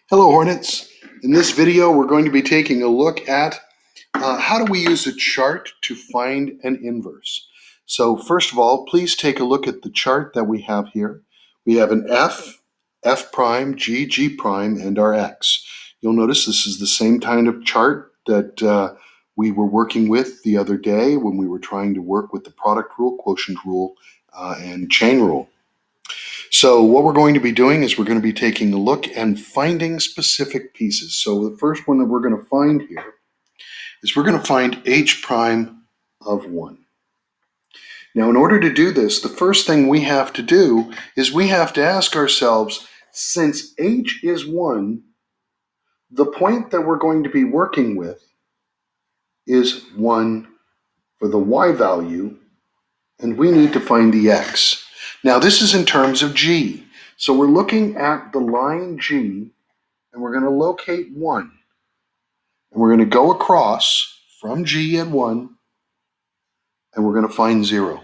Hello Hornets. In this video we're going to be taking a look at how do we use a chart to find an inverse. So first of all, please take a look at the chart that we have here. We have an F, F prime, G, G prime, and our X. You'll notice this is the same kind of chart that we were working with the other day when we were trying to work with the product rule, quotient rule, and chain rule. So what we're going to be doing is we're going to be taking a look and finding specific pieces. So the first one that we're going to find here is we're going to find h prime of 1. Now, in order to do this, the first thing we have to do is we have to ask ourselves, since h is 1, the point that we're going to be working with is 1 for the y value, and we need to find the x. Now, this is in terms of g. So we're looking at the line G, and we're going to locate 1. And we're going to go across from G at 1, and we're going to find 0.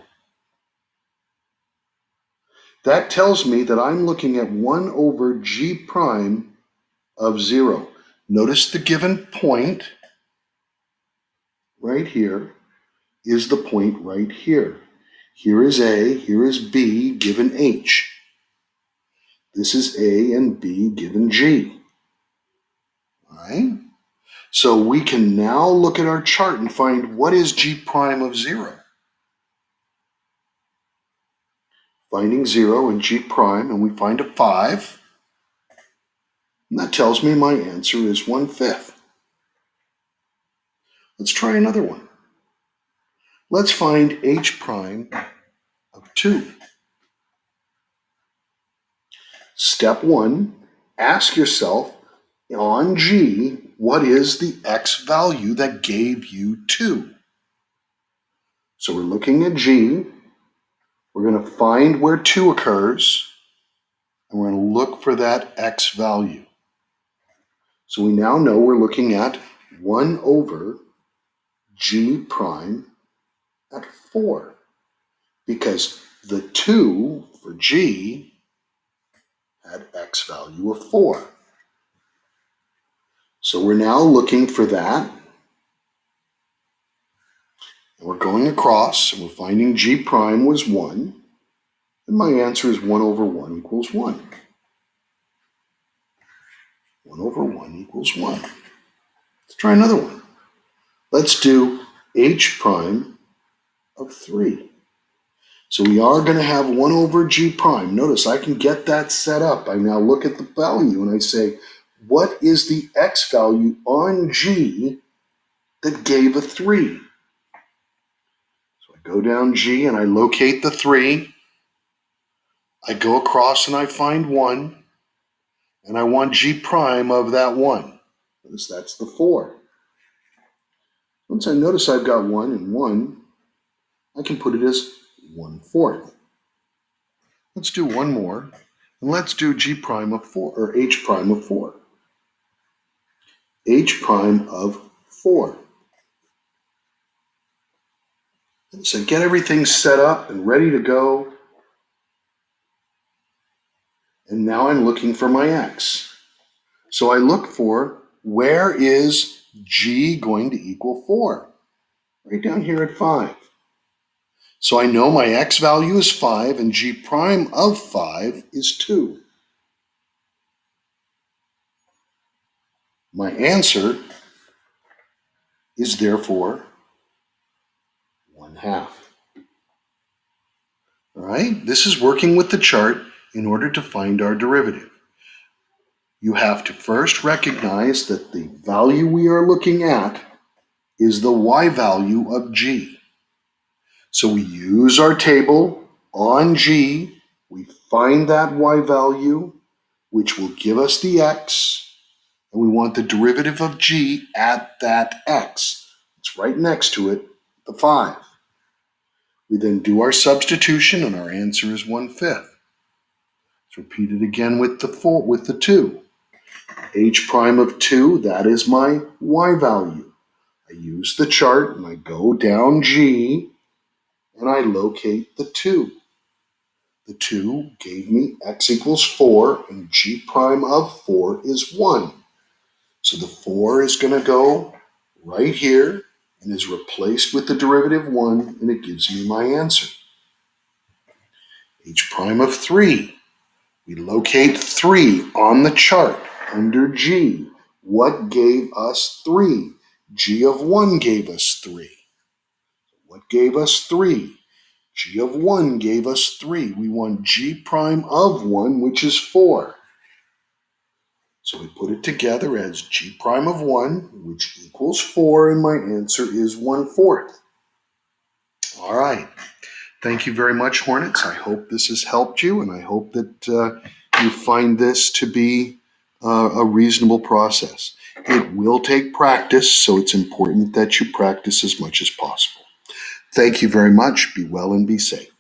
That tells me that I'm looking at 1 over G prime of 0. Notice the given point right here is the point right here. Here is A, here is B given H. This is A and B given G. All right? So we can now look at our chart and find what is G prime of 0. Finding 0 and G prime, and we find a 5. And that tells me my answer is 1/5. Let's try another one. Let's find H prime of 2. Step 1, ask yourself, on G, what is the X value that gave you 2? So we're looking at G. We're going to find where 2 occurs, and we're going to look for that X value. So we now know we're looking at 1 over G prime at 4, because the 2 for G had X value of 4. So we're now looking for that. And we're going across, and we're finding G prime was 1. And my answer is 1 over 1 equals 1. 1 over 1 equals 1. Let's try another one. Let's do H prime of 3. So we are going to have 1 over G prime. Notice I can get that set up. I now look at the value and I say, what is the X value on G that gave a 3? So I go down G and I locate the 3. I go across and I find 1. And I want G prime of that 1. Notice that's the 4. Once I notice I've got 1 and 1, I can put it as 1/4. Let's do one more. And let's do G prime of 4, or H prime of 4. H prime of 4. So get everything set up and ready to go. And now I'm looking for my X. So I look for, where is G going to equal 4? Right down here at 5. So I know my X value is 5 and G prime of 5 is 2. My answer is therefore 1/2. All right, this is working with the chart in order to find our derivative. You have to first recognize that the value we are looking at is the y value of G. So we use our table on G, we find that y value, which will give us the x, and we want the derivative of G at that x. It's right next to it, the 5. We then do our substitution, and our answer is 1/5. Let's repeat it again with the 2. H prime of 2, that is my y value. I use the chart, and I go down G, and I locate the 2. The 2 gave me x equals 4, and g prime of 4 is 1. So the 4 is going to go right here and is replaced with the derivative 1, and it gives me my answer. H prime of 3. We locate 3 on the chart under G. What gave us 3? G of 1 gave us 3. What gave us 3? G of 1 gave us 3. We want G prime of 1, which is 4. So we put it together as G prime of 1, which equals 4, and my answer is 1/4. All right. Thank you very much, Hornets. I hope this has helped you, and I hope that you find this to be a reasonable process. It will take practice, so it's important that you practice as much as possible. Thank you very much. Be well and be safe.